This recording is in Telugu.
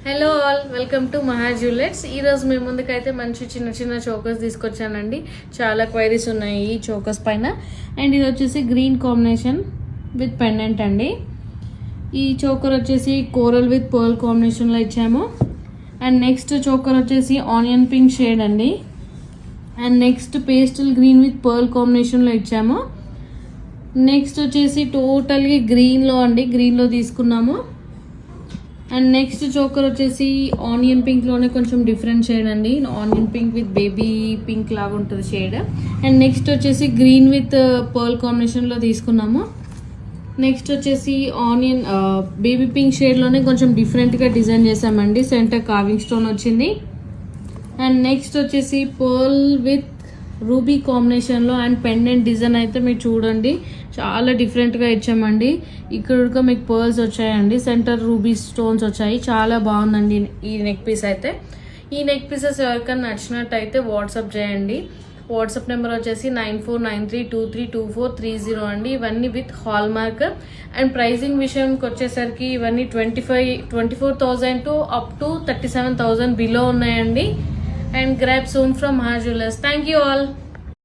హలో ఆల్, వెల్కమ్ టు మహా జ్యువెలర్స్. ఈరోజు మీ ముందుకైతే మంచి చిన్న చిన్న చోకర్స్ తీసుకొచ్చానండి. చాలా క్వైరీస్ ఉన్నాయి ఈ చోకర్స్ పైన. అండ్ ఇది వచ్చేసి గ్రీన్ కాంబినేషన్ విత్ పెండెంట్ అండి. ఈ చోకర్ వచ్చేసి కోరల్ విత్ పర్ల్ కాంబినేషన్లో ఇచ్చాము. అండ్ నెక్స్ట్ చోకర్ వచ్చేసి ఆనియన్ పింక్ షేడ్ అండి. And next pastel green with pearl కాంబినేషన్లో ఇచ్చాము. నెక్స్ట్ వచ్చేసి టోటల్గా గ్రీన్లో అండి, గ్రీన్లో తీసుకున్నాము. అండ్ నెక్స్ట్ చోకర్ వచ్చేసి ఆనియన్ పింక్లోనే కొంచెం డిఫరెంట్ షేడ్ అండి. Onion pink with baby pink లాగా ఉంటుంది షేడ్. అండ్ నెక్స్ట్ వచ్చేసి గ్రీన్ విత్ పర్ల్ కాంబినేషన్లో తీసుకున్నాము. నెక్స్ట్ వచ్చేసి ఆనియన్ బేబీ పింక్ షేడ్లోనే కొంచెం డిఫరెంట్గా డిజైన్ చేసామండి. సెంటర్ కార్వింగ్ స్టోన్ వచ్చింది. అండ్ నెక్స్ట్ వచ్చేసి పర్ల్ విత్ రూబీ కాంబినేషన్లో అండ్ పెండెంట్ డిజైన్ అయితే మీరు చూడండి, చాలా డిఫరెంట్గా ఇచ్చామండి. ఇక్కడ మీకు పర్ల్స్ వచ్చాయండి, సెంటర్ రూబీ స్టోన్స్ వచ్చాయి. చాలా బాగుందండి ఈ నెక్ పీస్ అయితే. ఈ నెక్ పీసెస్ ఎవరికైనా నచ్చినట్టయితే వాట్సాప్ చేయండి. వాట్సాప్ నెంబర్ వచ్చేసి 9493232430 అండి. ఇవన్నీ with hallmark. And pricing విషయంకి వచ్చేసరికి ఇవన్నీ 24,000 టు అప్ టు 37,000 బిలో ఉన్నాయండి. And grab soon from Maha Jewelers. Thank you all.